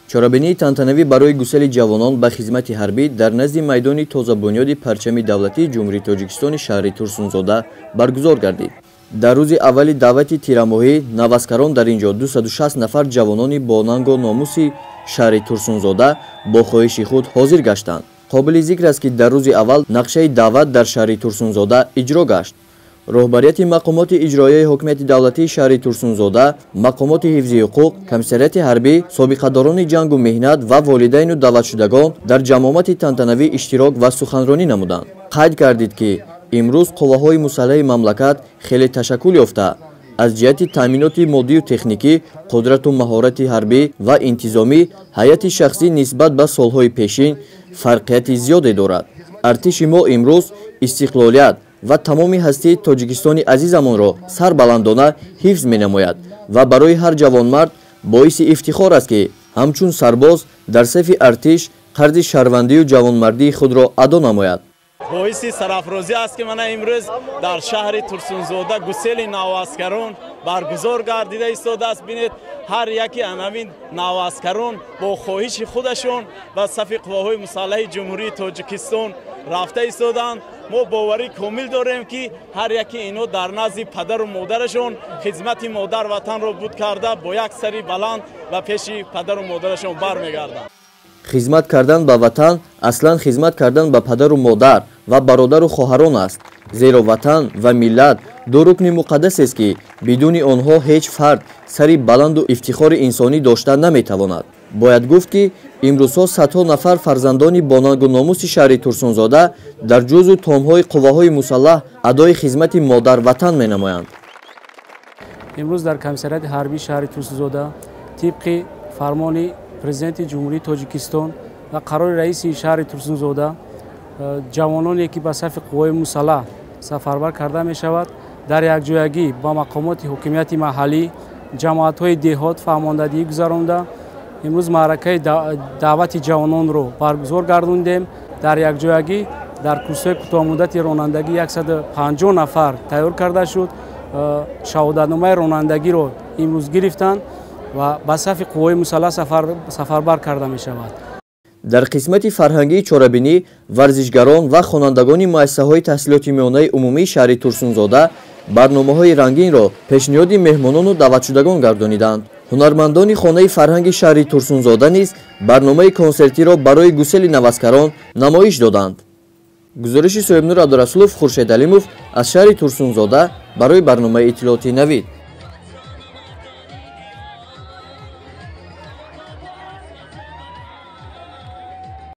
чорабинии тантанавӣ барои гусели ҷавонон ба хизмати ҳарбӣ дар назди майдони тозабунёди парчами давлатии ҷумҳурии Тоҷикистони шаҳри Турсунзода баргузор гардид. дар рӯзи аввали даъвати тирамоҳӣ навазкарон дар ин ҷо 260 нафар ҷавонони бонангу номуси шаҳри Турсунзода бо хоҳиши худ ҳозир гаштанд. қобили зикр аст ки дар рӯзи аввал нақшаи даъват дар шаҳри Турсунзода иҷро гашт. роҳбарияти мақомоти иҷроияи ҳокимияти давлатии шаҳри Турсунзода, мақомоти ҳифзи ҳуқуқ, комиссарияти ҳарбӣ, собиқадорони ҷангу меҳнат ва волидайну даъватшудагон дар ҷамомати тантанавӣ иштирок ва суханронӣ намуданд. қайд гардид ки имрӯз қувваҳои мусаллаҳи мамлакат хеле ташаккул ёфта аз ҷиҳати таъминоти моддию техникӣ, қудрату маҳорати ҳарбӣ ва интизомӣ ҳайати шахсӣ нисбат ба солҳои пешин фарқияти зиёде дорад. артиши мо имрӯз истиқлолият ва тамоми ҳастии Тоҷикистони азизамонро сарбаландона ҳифз менамояд ва барои ҳар ҷавонмард боиси ифтихор аст ки ҳамчун сарбоз дар сафи артиш қарзи шаҳрвандию ҷавонмардии худро адо намояд. боиси сарафрозӣ аст ки мана имрӯз дар шаҳри Турсунзода гусели навазкарон баргузор гардида истодааст. бинед ҳар яки анавин навазкарон бо хоҳиши худашон ба сафи қувваҳои мусаллаҳи ҷумҳурии Тоҷикистон рафта истоданд. мо боварӣ комил дорем ки ҳар яки ино дар назди падару модарашон хизмати модар ватанро буд карда бо як сари баланд ба пеши падару модарашон бармегарданд. хизмат кардан ба ватан аслан хизмат кардан ба падару модар ва бародару хоҳарон аст. зеро ватан ва миллат ду рукни муқаддасест ки бидуни онҳо ҳеҷ фард сари баланду ифтихори инсонӣ дошта наметавонад. бояд гуфт ки имрӯзҳо садҳо нафар фарзандони бонангу номуси шаҳри Турсунзода дар ҷузу томҳои қувваҳои мусаллаҳ адои хизмати модар ватан менамоянд. имрӯз дар комиссарияти ҳарбии шаҳри Турсунзода тибқи фармони президенти ҷумҳурии Тоҷикистон ва қарори раиси шаҳри Турсунзода ҷавононе ки ба сафи қувваҳои мусаллаҳ сафарбар карда мешавад дар якҷоягӣ ба мақомоти ҳокимияти маҳаллӣ ҷамоатҳои деҳот фаҳмондагӣ гузаронда имрӯз маъракаи даъвати ҷавононро баргузор гардондем. дар якҷоягӣ дар курсҳои кӯтоҳмуддати ронандагӣ 150 нафар тайёр карда шуд. шаҳодатномаи ронандагиро имрӯз гирифтанд ва ба сафи қувваҳои мусаллаҳ сафарбар карда мешавад. дар қисмати фарҳангии чорабинӣ варзишгарон ва хонандагони муассисаҳои таҳсилоти миёнаи умумии шаҳри Турсунзода барномаҳои рангинро пешниҳоди меҳмонону даъватшудагон гардониданд. ҳунармандони хонаи фарҳанги шаҳри Турсунзода низ барномаи консертиро барои гусели навазкарон намоиш доданд. гузориши соҳибнур Абдурасулов, Хуршед Алимов аз шаҳри Турсунзода барои барномаи иттилооти Навид.